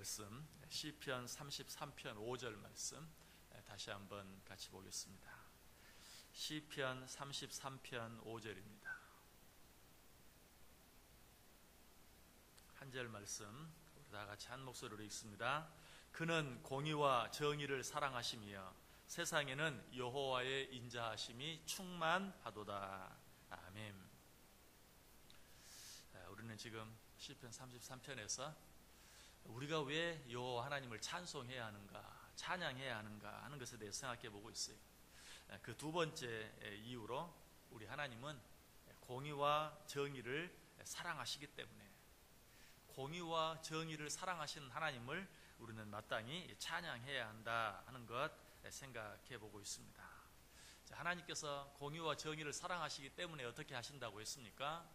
말씀 시편 33편 5절 말씀 다시 한번 같이 보겠습니다. 시편 33편 5절입니다. 한 절 말씀 우리 다 같이 한 목소리로 읽습니다. 그는 공의와 정의를 사랑하시며 세상에는 여호와의 인자하심이 충만하도다. 아멘. 우리는 지금 시편 33편에서 우리가 왜 여호와 하나님을 찬송해야 하는가, 찬양해야 하는가 하는 것에 대해 생각해 보고 있어요. 그 두 번째 이유로 우리 하나님은 공의와 정의를 사랑하시기 때문에 공의와 정의를 사랑하시는 하나님을 우리는 마땅히 찬양해야 한다 하는 것 생각해 보고 있습니다. 하나님께서 공의와 정의를 사랑하시기 때문에 어떻게 하신다고 했습니까?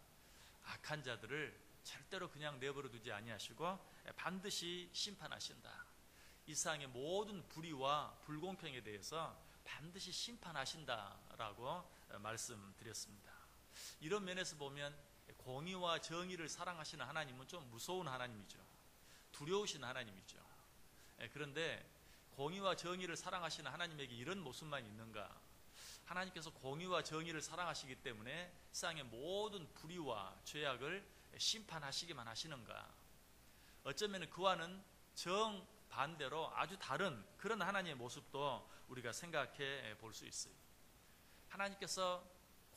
악한 자들을 절대로 그냥 내버려 두지 아니하시고 반드시 심판하신다. 이 세상의 모든 불의와 불공평에 대해서 반드시 심판하신다라고 말씀드렸습니다. 이런 면에서 보면 공의와 정의를 사랑하시는 하나님은 좀 무서운 하나님이죠. 두려우신 하나님이죠. 그런데 공의와 정의를 사랑하시는 하나님에게 이런 모습만 있는가? 하나님께서 공의와 정의를 사랑하시기 때문에 세상의 모든 불의와 죄악을 심판하시기만 하시는가? 어쩌면 그와는 정반대로 아주 다른 그런 하나님의 모습도 우리가 생각해 볼 수 있어요. 하나님께서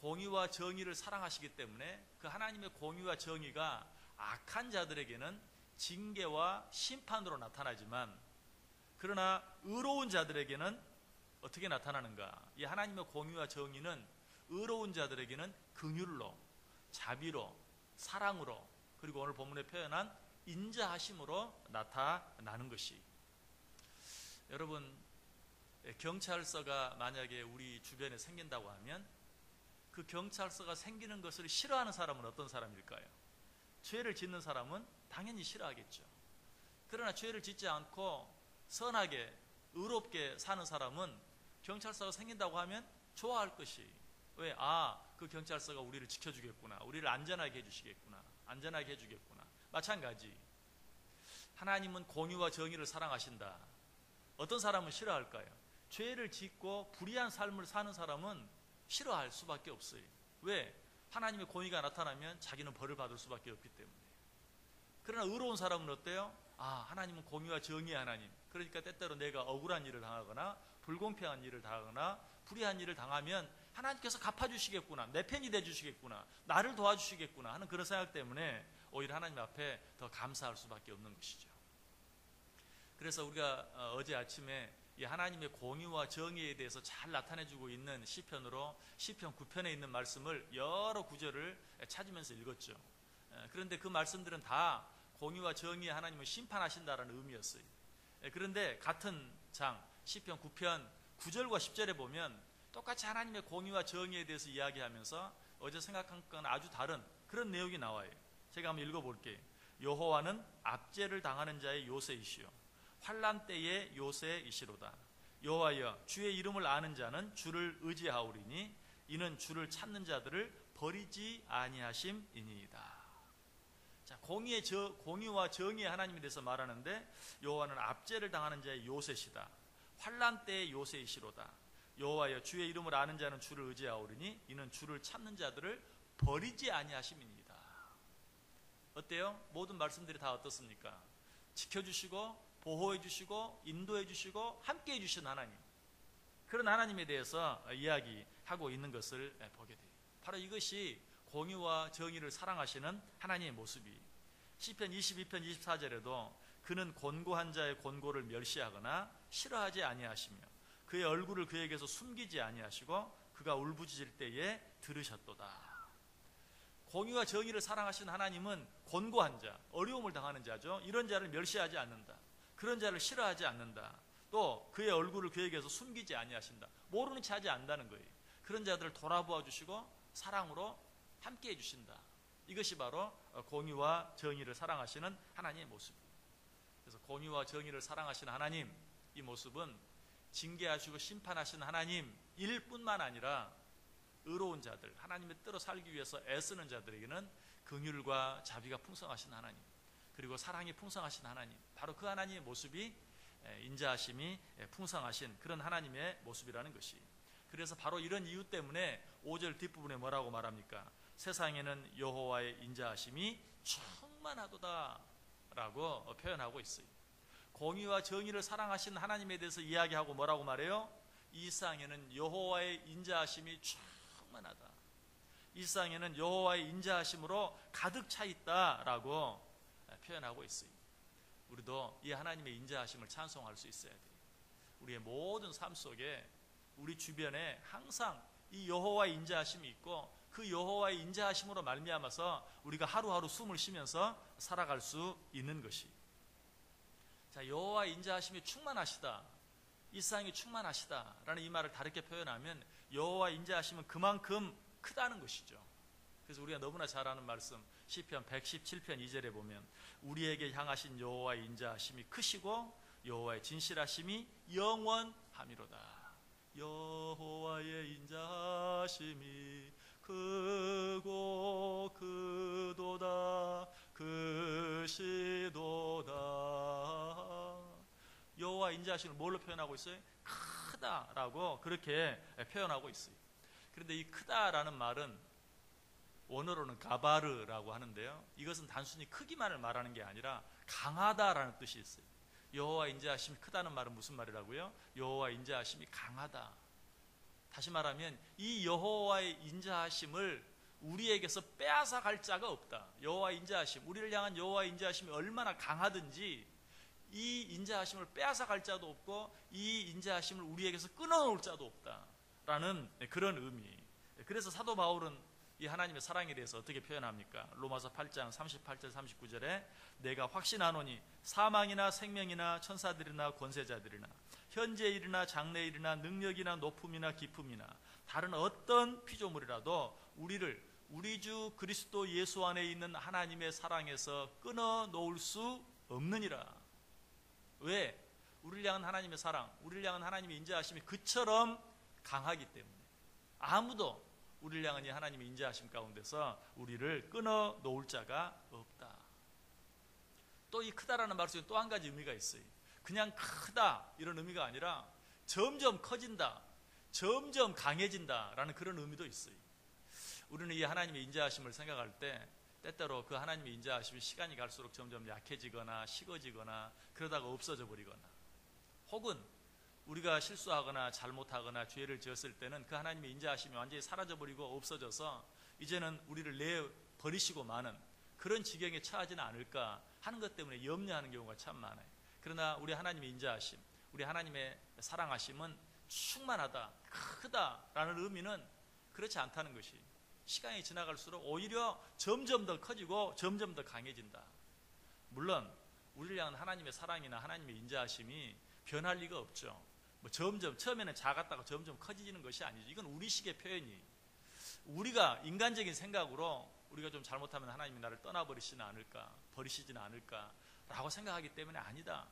공의와 정의를 사랑하시기 때문에 그 하나님의 공의와 정의가 악한 자들에게는 징계와 심판으로 나타나지만, 그러나 의로운 자들에게는 어떻게 나타나는가? 이 하나님의 공의와 정의는 의로운 자들에게는 긍휼로, 자비로, 사랑으로, 그리고 오늘 본문에 표현한 인자하심으로 나타나는 것이. 여러분, 경찰서가 만약에 우리 주변에 생긴다고 하면 그 경찰서가 생기는 것을 싫어하는 사람은 어떤 사람일까요? 죄를 짓는 사람은 당연히 싫어하겠죠. 그러나 죄를 짓지 않고 선하게 의롭게 사는 사람은 경찰서가 생긴다고 하면 좋아할 것이. 왜? 그 경찰서가 우리를 지켜주겠구나, 우리를 안전하게 해주시겠구나, 안전하게 해주겠구나. 마찬가지 하나님은 공의와 정의를 사랑하신다. 어떤 사람은 싫어할까요? 죄를 짓고 불의한 삶을 사는 사람은 싫어할 수밖에 없어요. 왜? 하나님의 공의가 나타나면 자기는 벌을 받을 수밖에 없기 때문에. 그러나 의로운 사람은 어때요? 하나님은 공의와 정의의 하나님. 그러니까 때때로 내가 억울한 일을 당하거나 불공평한 일을 당하거나 불의한 일을 당하면 하나님께서 갚아주시겠구나, 내 편이 돼주시겠구나, 나를 도와주시겠구나 하는 그런 생각 때문에 오히려 하나님 앞에 더 감사할 수밖에 없는 것이죠. 그래서 우리가 어제 아침에 이 하나님의 공의와 정의에 대해서 잘 나타내주고 있는 시편으로 시편 9편에 있는 말씀을 여러 구절을 찾으면서 읽었죠. 그런데 그 말씀들은 다 공의와 정의의 하나님을 심판하신다라는 의미였어요. 그런데 같은 장 시편 9편 9절과 10절에 보면 똑같이 하나님의 공의와 정의에 대해서 이야기하면서 어제 생각한 건 아주 다른 그런 내용이 나와요. 제가 한번 읽어볼게요. 여호와는 압제를 당하는 자의 요새이시오, 환난 때의 요새이시로다. 여호와여, 주의 이름을 아는 자는 주를 의지하오리니 이는 주를 찾는 자들을 버리지 아니하심이니이다. 자, 공의와 정의의 하나님에 대해서 말하는데 여호와는 압제를 당하는 자의 요새시다, 환난 때의 요새이시로다. 여호와여, 주의 이름을 아는 자는 주를 의지하오리니 이는 주를 찾는 자들을 버리지 아니하심이니이다. 어때요? 모든 말씀들이 다 어떻습니까? 지켜주시고 보호해 주시고 인도해 주시고 함께 해 주신 하나님, 그런 하나님에 대해서 이야기하고 있는 것을 보게 돼요. 바로 이것이 공의와 정의를 사랑하시는 하나님의 모습이. 시편 22편 24절에도 그는 곤고한 자의 곤고를 멸시하거나 싫어하지 아니하시며 그의 얼굴을 그에게서 숨기지 아니하시고 그가 울부짖을 때에 들으셨도다. 공의와 정의를 사랑하시는 하나님은 곤고한 자, 어려움을 당하는 자죠. 이런 자를 멸시하지 않는다. 그런 자를 싫어하지 않는다. 또 그의 얼굴을 그에게서 숨기지 아니하신다. 모르는 체 하지 않는다는 거예요. 그런 자들을 돌아보아 주시고 사랑으로 함께 해주신다. 이것이 바로 공의와 정의를 사랑하시는 하나님의 모습이에요. 그래서 공의와 정의를 사랑하시는 하나님, 이 모습은 징계하시고 심판하시는 하나님일 뿐만 아니라 의로운 자들, 하나님의 뜻대로 살기 위해서 애쓰는 자들에게는 긍휼과 자비가 풍성하신 하나님, 그리고 사랑이 풍성하신 하나님, 바로 그 하나님의 모습이 인자하심이 풍성하신 그런 하나님의 모습이라는 것이. 그래서 바로 이런 이유 때문에 5절 뒷부분에 뭐라고 말합니까? 세상에는 여호와의 인자하심이 충만하도다 라고 표현하고 있어요. 공의와 정의를 사랑하신 하나님에 대해서 이야기하고 뭐라고 말해요? 이 세상에는 여호와의 인자하심이 충만하다. 이 세상에는 여호와의 인자하심으로 가득 차 있다라고 표현하고 있어요. 우리도 이 하나님의 인자하심을 찬송할 수 있어야 돼요. 우리의 모든 삶 속에 우리 주변에 항상 이 여호와의 인자하심이 있고 그 여호와의 인자하심으로 말미암아서 우리가 하루하루 숨을 쉬면서 살아갈 수 있는 것이. 자, 여호와의 인자하심이 충만하시다, 이 세상이 충만하시다라는 이 말을 다르게 표현하면 여호와의 인자하심은 그만큼 크다는 것이죠. 그래서 우리가 너무나 잘 아는 말씀 시편 117편 2절에 보면 우리에게 향하신 여호와의 인자하심이 크시고 여호와의 진실하심이 영원함이로다. 여호와의 인자하심이 크고 크도다 크시도다. 여호와의 인자하심을 뭘로 표현하고 있어요? 크다라고 그렇게 표현하고 있어요. 그런데 이 크다라는 말은 원어로는 가바르라고 하는데요, 이것은 단순히 크기만을 말하는 게 아니라 강하다라는 뜻이 있어요. 여호와의 인자하심이 크다는 말은 무슨 말이라고요? 여호와의 인자하심이 강하다. 다시 말하면 이 여호와의 인자하심을 우리에게서 빼앗아 갈 자가 없다. 여호와의 인자하심, 우리를 향한 여호와의 인자하심이 얼마나 강하든지 이 인자하심을 빼앗아 갈 자도 없고 이 인자하심을 우리에게서 끊어놓을 자도 없다라는 그런 의미. 그래서 사도 바울은 이 하나님의 사랑에 대해서 어떻게 표현합니까? 로마서 8장 38절 39절에 내가 확신하노니 사망이나 생명이나 천사들이나 권세자들이나 현재일이나 장래일이나 능력이나 높음이나 깊음이나 다른 어떤 피조물이라도 우리를 우리 주 그리스도 예수 안에 있는 하나님의 사랑에서 끊어놓을 수 없느니라. 왜? 우리를 향한 하나님의 사랑, 우리를 향한 하나님의 인자하심이 그처럼 강하기 때문에 아무도 우리를 향한 이 하나님의 인자하심 가운데서 우리를 끊어 놓을 자가 없다. 또 이 크다라는 말 속에 또 한 가지 의미가 있어요. 그냥 크다 이런 의미가 아니라 점점 커진다, 점점 강해진다라는 그런 의미도 있어요. 우리는 이 하나님의 인자하심을 생각할 때 때때로 그 하나님의 인자하심이 시간이 갈수록 점점 약해지거나 식어지거나 그러다가 없어져 버리거나, 혹은 우리가 실수하거나 잘못하거나 죄를 지었을 때는 그 하나님의 인자하심이 완전히 사라져버리고 없어져서 이제는 우리를 내버리시고 마는 그런 지경에 처하지는 않을까 하는 것 때문에 염려하는 경우가 참 많아요. 그러나 우리 하나님의 인자하심, 우리 하나님의 사랑하심은 충만하다, 크다라는 의미는 그렇지 않다는 것이, 시간이 지나갈수록 오히려 점점 더 커지고 점점 더 강해진다. 물론 우리를 향한 하나님의 사랑이나 하나님의 인자하심이 변할 리가 없죠. 점점 처음에는 작았다가 점점 커지는 것이 아니죠. 이건 우리식의 표현이, 우리가 인간적인 생각으로 우리가 좀 잘못하면 하나님이 나를 떠나버리시지는 않을까, 버리시지는 않을까 라고 생각하기 때문에 아니다.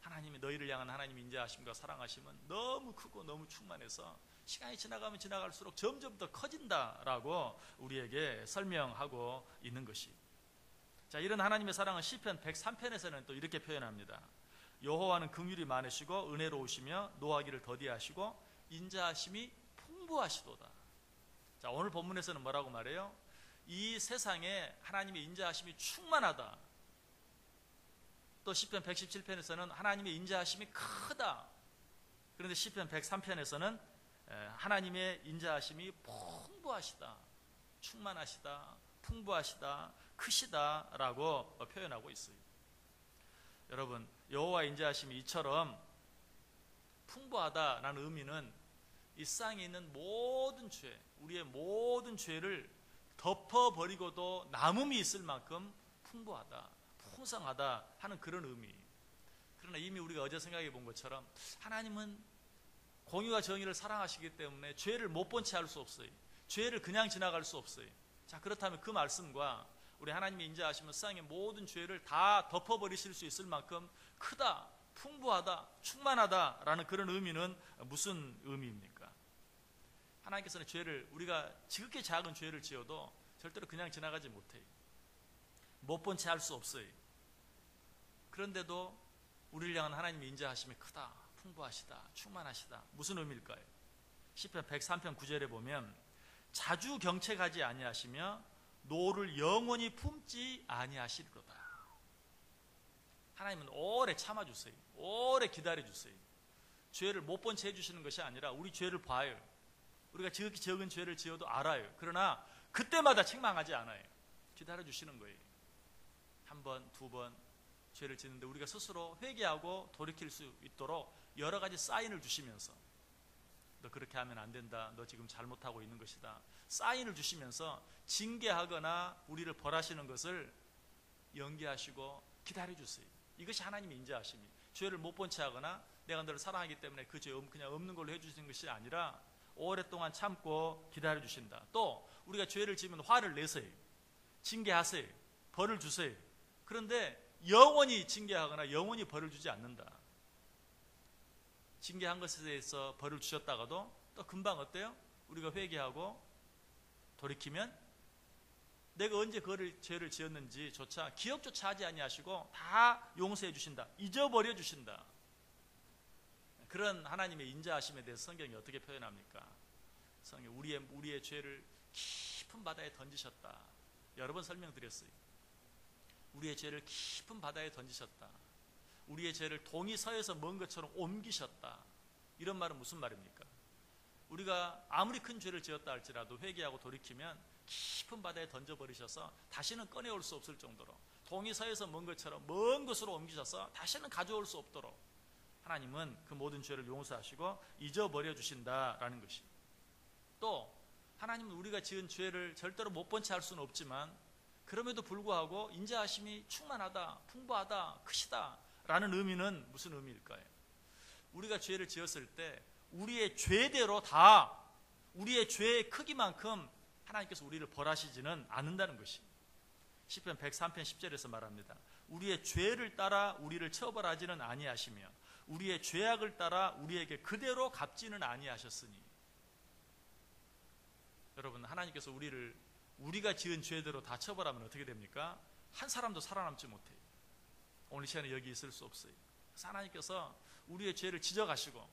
하나님이 너희를 향한 하나님의 인자하심과 사랑하심은 너무 크고 너무 충만해서 시간이 지나가면 지나갈수록 점점 더 커진다라고 우리에게 설명하고 있는 것이. 자, 이런 하나님의 사랑은 시편 103편에서는 또 이렇게 표현합니다. 여호와는 긍휼이 많으시고 은혜로우시며 노하기를 더디하시고 인자하심이 풍부하시도다. 자, 오늘 본문에서는 뭐라고 말해요? 이 세상에 하나님의 인자하심이 충만하다. 또 시편 117편에서는 하나님의 인자하심이 크다. 그런데 시편 103편에서는 하나님의 인자하심이 풍부하시다, 충만하시다, 풍부하시다, 크시다라고 표현하고 있어요. 여러분, 여호와의 인자하심이 이처럼 풍부하다라는 의미는 이 세상에 있는 모든 죄, 우리의 모든 죄를 덮어버리고도 남음이 있을 만큼 풍부하다, 풍성하다 하는 그런 의미. 그러나 이미 우리가 어제 생각해 본 것처럼 하나님은 공의와 정의를 사랑하시기 때문에 죄를 못 본 채 할 수 없어요. 죄를 그냥 지나갈 수 없어요. 자, 그렇다면 그 말씀과 우리 하나님의 인자하심은 세상의 모든 죄를 다 덮어버리실 수 있을 만큼 크다, 풍부하다, 충만하다라는 그런 의미는 무슨 의미입니까? 하나님께서는 죄를, 우리가 지극히 작은 죄를 지어도 절대로 그냥 지나가지 못해요. 못 본 채 할 수 없어요. 그런데도 우리를 향한 하나님의 인자하심이 크다, 풍부하시다, 충만하시다. 무슨 의미일까요? 시편 103편 9절에 보면 자주 경책하지 아니하시며 노를 영원히 품지 아니하시리로다. 하나님은 오래 참아주세요. 오래 기다려주세요. 죄를 못 본 채 해주시는 것이 아니라 우리 죄를 봐요. 우리가 지극히 적은 죄를 지어도 알아요. 그러나 그때마다 책망하지 않아요. 기다려주시는 거예요. 한 번, 두 번 죄를 짓는데 우리가 스스로 회개하고 돌이킬 수 있도록 여러 가지 사인을 주시면서 너 그렇게 하면 안 된다. 너 지금 잘못하고 있는 것이다. 사인을 주시면서 징계하거나 우리를 벌하시는 것을 연기하시고 기다려주세요. 이것이 하나님의 인자하심이. 죄를 못 본 채 하거나 내가 너를 사랑하기 때문에 그 죄 그냥 없는 걸로 해주시는 것이 아니라 오랫동안 참고 기다려주신다. 또 우리가 죄를 지으면 화를 내세요. 징계하세요. 벌을 주세요. 그런데 영원히 징계하거나 영원히 벌을 주지 않는다. 징계한 것에 대해서 벌을 주셨다가도 또 금방 어때요? 우리가 회개하고 돌이키면 내가 언제 그 죄를 지었는지조차 기억조차 하지 아니하시고 다 용서해 주신다. 잊어버려 주신다. 그런 하나님의 인자하심에 대해서 성경이 어떻게 표현합니까? 성경 우리의 죄를 깊은 바다에 던지셨다. 여러 번 설명드렸어요. 우리의 죄를 깊은 바다에 던지셨다. 우리의 죄를 동이 서에서 먼 것처럼 옮기셨다. 이런 말은 무슨 말입니까? 우리가 아무리 큰 죄를 지었다 할지라도 회개하고 돌이키면 깊은 바다에 던져버리셔서 다시는 꺼내올 수 없을 정도로 동이 서에서 먼 것처럼 먼 곳으로 옮기셔서 다시는 가져올 수 없도록 하나님은 그 모든 죄를 용서하시고 잊어버려 주신다라는 것이. 또 하나님은 우리가 지은 죄를 절대로 못 본 채 할 수는 없지만 그럼에도 불구하고 인자하심이 충만하다, 풍부하다, 크시다 라는 의미는 무슨 의미일까요? 우리가 죄를 지었을 때 우리의 죄대로 다 우리의 죄의 크기만큼 하나님께서 우리를 벌하시지는 않는다는 것이. 시편 103편 10절에서 말합니다. 우리의 죄를 따라 우리를 처벌하지는 아니하시며 우리의 죄악을 따라 우리에게 그대로 갚지는 아니하셨으니. 여러분, 하나님께서 우리가 지은 죄대로 다 처벌하면 어떻게 됩니까? 한 사람도 살아남지 못해요. 오늘 시간에 여기 있을 수 없어요. 그래서 하나님께서 우리의 죄를 지적하시고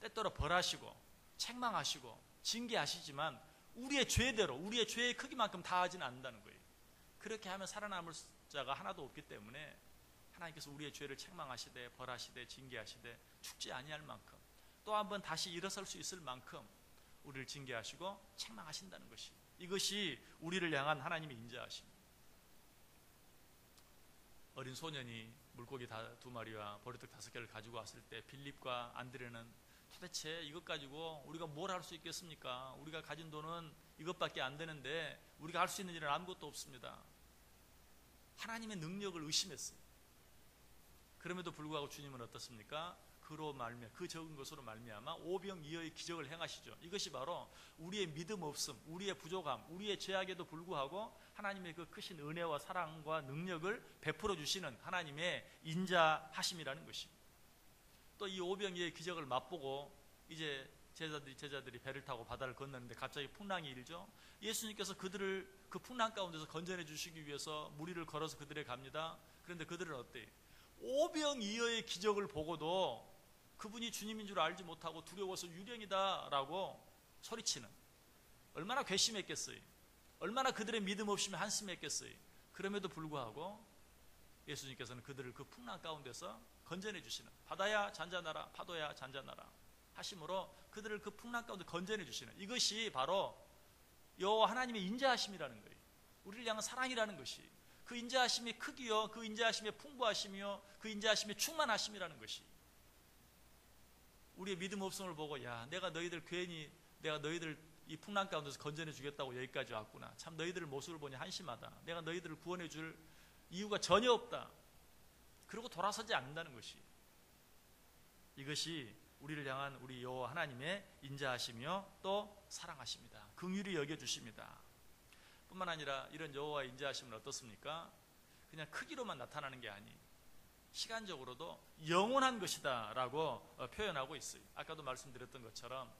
때때로 벌하시고 책망하시고 징계하시지만 우리의 죄대로 우리의 죄의 크기만큼 다 하지는 않는다는 거예요. 그렇게 하면 살아남을 자가 하나도 없기 때문에 하나님께서 우리의 죄를 책망하시되 벌하시되 징계하시되 죽지 아니할 만큼 또 한번 다시 일어설 수 있을 만큼 우리를 징계하시고 책망하신다는 것이. 이것이 우리를 향한 하나님의 인자하심입니다. 어린 소년이 물고기 2마리와 보리떡 5개를 가지고 왔을 때 빌립과 안드레는 도대체 이것 가지고 우리가 뭘 할 수 있겠습니까? 우리가 가진 돈은 이것밖에 안 되는데 우리가 할 수 있는 일은 아무것도 없습니다. 하나님의 능력을 의심했어요. 그럼에도 불구하고 주님은 어떻습니까? 그 적은 것으로 말미암아 오병이어의 기적을 행하시죠. 이것이 바로 우리의 믿음 없음, 우리의 부족함, 우리의 죄악에도 불구하고 하나님의 그 크신 은혜와 사랑과 능력을 베풀어 주시는 하나님의 인자하심이라는 것입니다. 또 이 오병이어의 기적을 맛보고 이제 제자들이 배를 타고 바다를 건너는데 갑자기 풍랑이 일죠. 예수님께서 그들을 그 풍랑 가운데서 건져내 주시기 위해서 무리를 걸어서 그들에게 갑니다. 그런데 그들은 어때요? 오병이어의 기적을 보고도 그분이 주님인 줄 알지 못하고 두려워서 유령이다 라고 소리치는, 얼마나 괘씸했겠어요. 얼마나 그들의 믿음 없이 한심했겠어요. 그럼에도 불구하고 예수님께서는 그들을 그 풍랑 가운데서 건져내 주시는, 바다야 잔잔하라 파도야 잔잔하라 하심으로 그들을 그 풍랑 가운데 건져내 주시는, 이것이 바로 여호와 하나님의 인자하심이라는 거예요. 우리를 향한 사랑이라는 것이, 그 인자하심의 크기요, 그 인자하심의 풍부하심이요, 그 인자하심의 충만하심이라는 것이. 우리의 믿음 없음을 보고 내가 너희들 이 풍랑 가운데서 건져내 주겠다고 여기까지 왔구나. 참 너희들 모습을 보니 한심하다. 내가 너희들을 구원해 줄 이유가 전혀 없다. 그러고 돌아서지 않는다는 것이. 이것이 우리를 향한 우리 여호와 하나님의 인자하심이요 또 사랑하십니다. 긍휼히 여겨주십니다. 뿐만 아니라 이런 여호와의 인자하심은 어떻습니까? 그냥 크기로만 나타나는 게 아니, 시간적으로도 영원한 것이다 라고 표현하고 있어요. 아까도 말씀드렸던 것처럼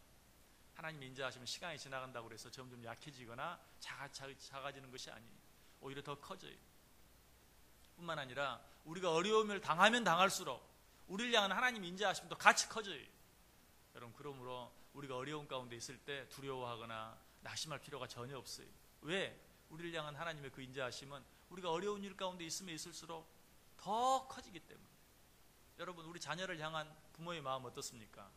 하나님의 인자하심은 시간이 지나간다고 해서 점점 약해지거나 작아지는 것이 아니, 오히려 더 커져요. 뿐만 아니라 우리가 어려움을 당하면 당할수록 우리를 향한 하나님 인자하심도 같이 커져요. 여러분, 그러므로 우리가 어려운 가운데 있을 때 두려워하거나 낙심할 필요가 전혀 없어요. 왜? 우리를 향한 하나님의 그 인자하심은 우리가 어려운 일 가운데 있으면 있을수록 더 커지기 때문에. 여러분, 우리 자녀를 향한 부모의 마음 어떻습니까?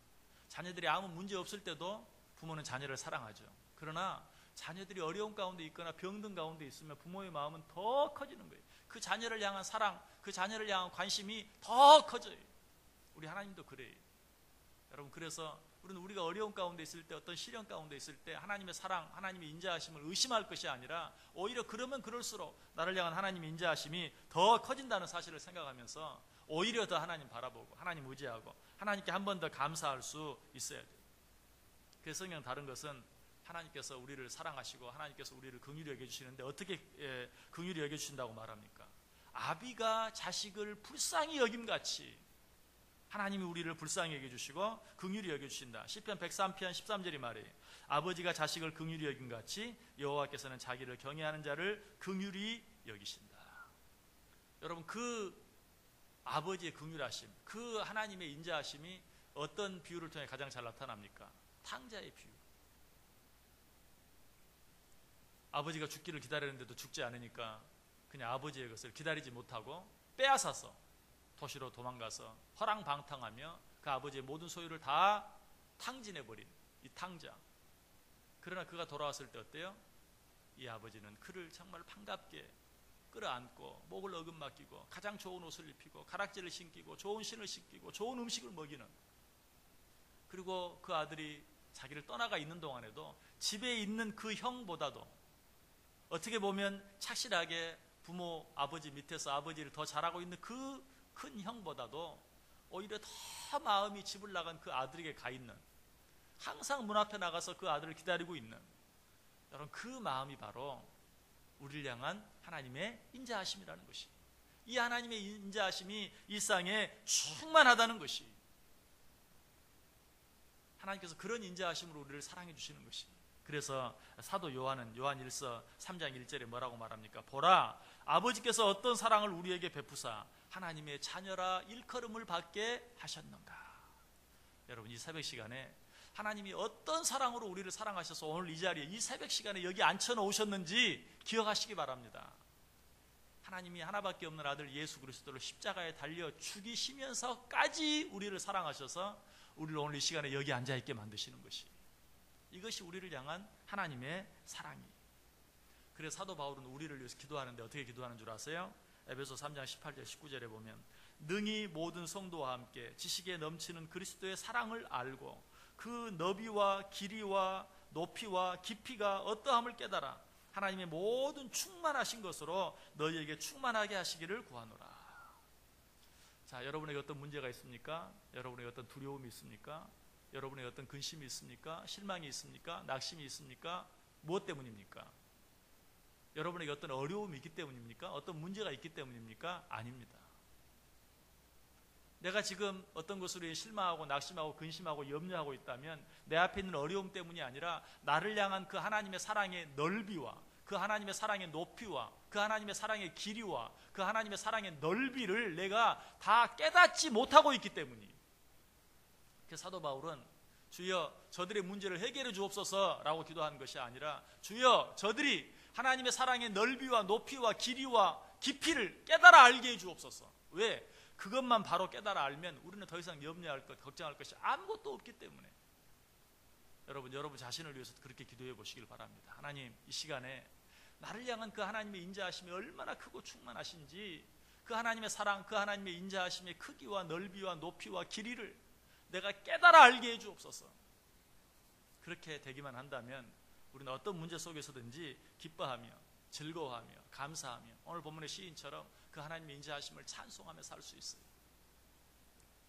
자녀들이 아무 문제 없을 때도 부모는 자녀를 사랑하죠. 그러나 자녀들이 어려운 가운데 있거나 병든 가운데 있으면 부모의 마음은 더 커지는 거예요. 그 자녀를 향한 사랑, 그 자녀를 향한 관심이 더 커져요. 우리 하나님도 그래요. 여러분, 그래서 우리는 우리가 어려운 가운데 있을 때, 어떤 시련 가운데 있을 때 하나님의 사랑, 하나님의 인자하심을 의심할 것이 아니라 오히려 그러면 그럴수록 나를 향한 하나님의 인자하심이 더 커진다는 사실을 생각하면서 오히려 더 하나님 바라보고 하나님 의지하고 하나님께 한 번 더 감사할 수 있어야 돼요. 그래서 성경 다른 것은 하나님께서 우리를 사랑하시고 하나님께서 우리를 긍휼히 여겨주시는데 어떻게 긍휼히 여겨주신다고 말합니까? 아비가 자식을 불쌍히 여김같이 하나님이 우리를 불쌍히 여겨주시고 긍휼히 여겨주신다. 시편 103편 13절이 말이에요. 아버지가 자식을 긍휼히 여김같이 여호와께서는 자기를 경외하는 자를 긍휼히 여기신다. 여러분, 그 아버지의 긍휼하심, 그 하나님의 인자하심이 어떤 비유를 통해 가장 잘 나타납니까? 탕자의 비유. 아버지가 죽기를 기다리는데도 죽지 않으니까 그냥 아버지의 것을 기다리지 못하고 빼앗아서 도시로 도망가서 허랑방탕하며 그 아버지의 모든 소유를 다 탕진해버린 이 탕자. 그러나 그가 돌아왔을 때 어때요? 이 아버지는 그를 정말 반갑게 끌어안고 목을 어금맡기고 가장 좋은 옷을 입히고 가락지를 신기고 좋은 신을 신기고 좋은 음식을 먹이는, 그리고 그 아들이 자기를 떠나가 있는 동안에도 집에 있는 그 형보다도 어떻게 보면 착실하게 부모 아버지 밑에서 아버지를 더 잘하고 있는 그 큰 형보다도 오히려 더 마음이 집을 나간 그 아들에게 가 있는, 항상 문 앞에 나가서 그 아들을 기다리고 있는, 여러분, 그 마음이 바로 우리를 향한 하나님의 인자하심이라는 것이, 이 하나님의 인자하심이 일상에 충만하다는 것이, 하나님께서 그런 인자하심으로 우리를 사랑해 주시는 것이. 그래서 사도 요한은 요한 1서 3장 1절에 뭐라고 말합니까? 보라, 아버지께서 어떤 사랑을 우리에게 베푸사 하나님의 자녀라 일컬음을 받게 하셨는가. 여러분, 이 새벽 시간에 하나님이 어떤 사랑으로 우리를 사랑하셔서 오늘 이 자리에 이 새벽 시간에 여기 앉혀놓으셨는지 기억하시기 바랍니다. 하나님이 하나밖에 없는 아들 예수 그리스도를 십자가에 달려 죽이시면서까지 우리를 사랑하셔서 우리를 오늘 이 시간에 여기 앉아있게 만드시는 것이, 이것이 우리를 향한 하나님의 사랑이에요. 그래서 사도 바울은 우리를 위해서 기도하는데 어떻게 기도하는 줄 아세요? 에베소 3장 18절 19절에 보면 능히 모든 성도와 함께 지식에 넘치는 그리스도의 사랑을 알고 그 너비와 길이와 높이와 깊이가 어떠함을 깨달아 하나님의 모든 충만하신 것으로 너희에게 충만하게 하시기를 구하노라. 자, 여러분에게 어떤 문제가 있습니까? 여러분에게 어떤 두려움이 있습니까? 여러분에게 어떤 근심이 있습니까? 실망이 있습니까? 낙심이 있습니까? 무엇 때문입니까? 여러분에게 어떤 어려움이 있기 때문입니까? 어떤 문제가 있기 때문입니까? 아닙니다. 내가 지금 어떤 것으로 실망하고 낙심하고 근심하고 염려하고 있다면 내 앞에 있는 어려움 때문이 아니라 나를 향한 그 하나님의 사랑의 넓이와 그 하나님의 사랑의 높이와 그 하나님의 사랑의 길이와 그 하나님의 사랑의 넓이를 내가 다 깨닫지 못하고 있기 때문이에요. 그래서 사도 바울은 주여 저들의 문제를 해결해 주옵소서라고 기도한 것이 아니라 주여 저들이 하나님의 사랑의 넓이와 높이와 길이와 깊이를 깨달아 알게 해 주옵소서. 왜? 그것만 바로 깨달아 알면 우리는 더 이상 염려할 것, 걱정할 것이 아무것도 없기 때문에. 여러분 자신을 위해서 그렇게 기도해 보시길 바랍니다. 하나님, 이 시간에 나를 향한 그 하나님의 인자하심이 얼마나 크고 충만하신지, 그 하나님의 사랑, 그 하나님의 인자하심의 크기와 넓이와 높이와 길이를 내가 깨달아 알게 해 주옵소서. 그렇게 되기만 한다면 우리는 어떤 문제 속에서든지 기뻐하며 즐거워하며 감사하며 오늘 본문의 시인처럼 그 하나님의 인자하심을 찬송하며 살 수 있어요.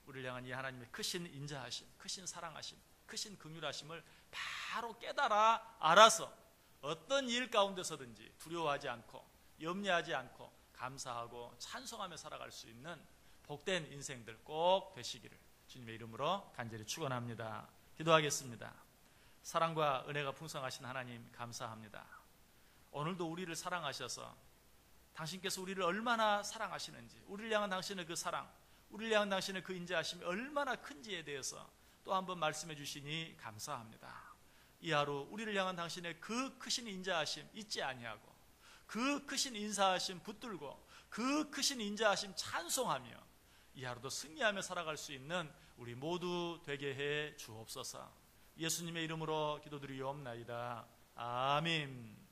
우리를 향한 이 하나님의 크신 인자하심, 크신 사랑하심, 크신 긍휼하심을 바로 깨달아 알아서 어떤 일 가운데서든지 두려워하지 않고 염려하지 않고 감사하고 찬송하며 살아갈 수 있는 복된 인생들 꼭 되시기를 주님의 이름으로 간절히 축원합니다. 기도하겠습니다. 사랑과 은혜가 풍성하신 하나님 감사합니다. 오늘도 우리를 사랑하셔서 당신께서 우리를 얼마나 사랑하시는지, 우리를 향한 당신의 그 사랑, 우리를 향한 당신의 그 인자하심이 얼마나 큰지에 대해서 또 한번 말씀해 주시니 감사합니다. 이 하루 우리를 향한 당신의 그 크신 인자하심 잊지 아니하고, 그 크신 인사하심 붙들고, 그 크신 인자하심 찬송하며 이 하루도 승리하며 살아갈 수 있는 우리 모두 되게 해 주옵소서. 예수님의 이름으로 기도드리옵나이다. 아멘.